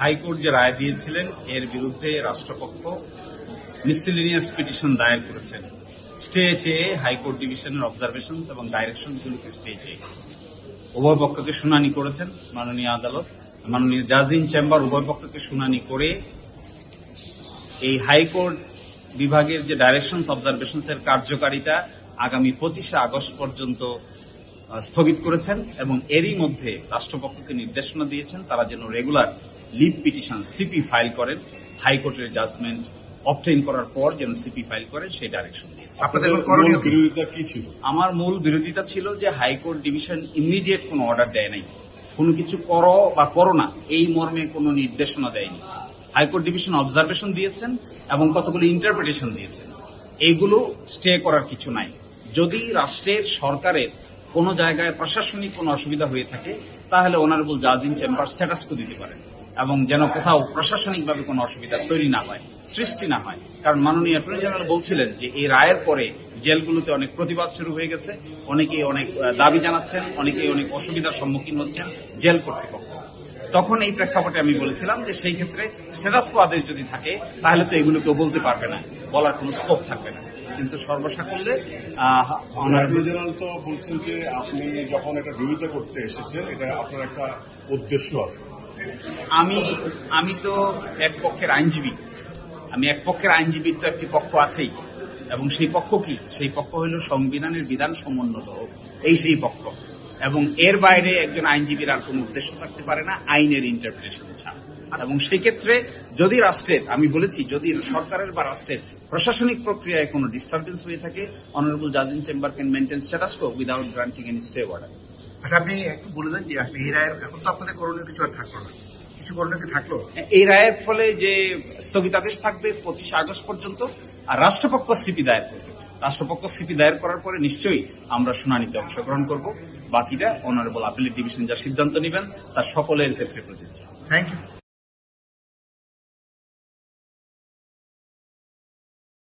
High court যে রায় দিয়েছিলেন এর বিরুদ্ধে রাষ্ট্রপক্ষ মিসসেলেনিয়াস পিটিশন দায়ের করেছেন স্টে চেয়ে হাইকোর্ট ডিভিশনের অবজারভেশন এবং ডাইরেকশনগুলোকে স্টে চেয়ে উভয় পক্ষকে শুনানি করেছেন মাননীয় আদালত। মাননীয় জাজ ইন চেম্বার উভয় পক্ষকে শুনানি করে এই হাইকোর্ট বিভাগের যে ডাইরেকশনস অবজারভেশনস এর কার্যকারিতা আগামী 25শে আগস্ট পর্যন্ত স্থগিত করেছেন এবং এরই মধ্যে রাষ্ট্রপক্ষকে নির্দেশনা দিয়েছেন তারা যেন regular leave petition CP file করেন, হাইকোর্টের জাজমেন্ট অবটেইন করার পর যেন সিপি ফাইল করেন সেই ডাইরেকশন দিয়েছে। আপনাদের করণীয় বিরোধিতা কি ছিল? আমার মূল বিরোধিতা ছিল যে হাইকোর্ট ডিভিশন ইমিডিয়েট কোনো অর্ডার দেয় নাই, কোনো কিছু করো বা করো না এই মর্মে কোনো নির্দেশনা দেয়নি। হাইকোর্ট ডিভিশন অবজারভেশন দিয়েছেন এবং কতগুলো ইন্টারপ্রিটেশন দিয়েছেন, এইগুলো স্টে করার কিছু নাই। যদি রাষ্ট্রের সরকারের কোন জায়গায় প্রশাসনিক কোনো অসুবিধা হয়ে থাকে তাহলে অনারেবল জাজ ইন চেম্বার স্ট্যাটাসকো দিতে পারেন এবং যেন কোথাও প্রশাসনিকভাবে কোনো অসুবিধা তৈরি না হয়, সৃষ্টি না হয়। কারণ মাননীয় অ্যাটর্নি জেনারেল বলছিলেন যে এই রায়ের পরে জেলগুলোতে অনেক প্রতিবাদ শুরু হয়ে গেছে, অনেকেই অনেক দাবি জানাচ্ছেন, অনেকেই অনেক অসুবিধার সম্মুখীন হচ্ছেন জেল কর্তৃপক্ষ। তখন এই প্রেক্ষাপটে আমি বলেছিলাম যে সেই ক্ষেত্রে স্ট্যাটাসকো আদেশ যদি থাকে তাহলে তো এগুলো কেউ বলতে পারবে না, বলার কোনো স্কোপ থাকবে না। কিন্তু সর্বসাকুল্যে অ্যাটর্নি জেনারেল তো বলছেন যে আপনি যখন একটা বিরোধিতা করতে এসেছেন এটা আপনার একটা উদ্দেশ্য আছে। আমি তো এক পক্ষের আইনজীবী, আমি এক পক্ষের আইনজীবীর তো একটি পক্ষ আছেই এবং সেই পক্ষ কি? সেই পক্ষ হইল সংবিধানের বিধান সমুন্নত এই সেই পক্ষ এবং এর বাইরে একজন আইনজীবীর আর কোন উদ্দেশ্য থাকতে পারে না আইনের ইন্টারপ্রিটেশন ছাড়া। এবং সেই ক্ষেত্রে যদি রাষ্ট্রের, আমি বলেছি যদি সরকারের বা রাষ্ট্রের প্রশাসনিক প্রক্রিয়ায় কোনো ডিস্টারবেন্স হয়ে থাকে অনারেবল জাজ in chamber can maintain status co without granting any stay order. আচ্ছা, আপনি একটু বলে দেন যে আসলে এই রায়ের এখন তো আপনাদের করণীয় কিছু আর থাকলো না, কিছু করণীয় কি থাকলো? এই রায়ের ফলে যে স্থগিতাদেশ থাকবে 25শে আগস্ট পর্যন্ত, আর রাষ্ট্রপক্ষ সিপি দায়ের করবে। রাষ্ট্রপক্ষ সিপি দায়ের করার পরে নিশ্চয়ই আমরা শুনানিতে অংশগ্রহণ করব। বাকিটা অনারেবল আপিলেট ডিভিশন যা সিদ্ধান্ত নেবেন তার সকলের ক্ষেত্রে প্রযোজ্য। Thank you.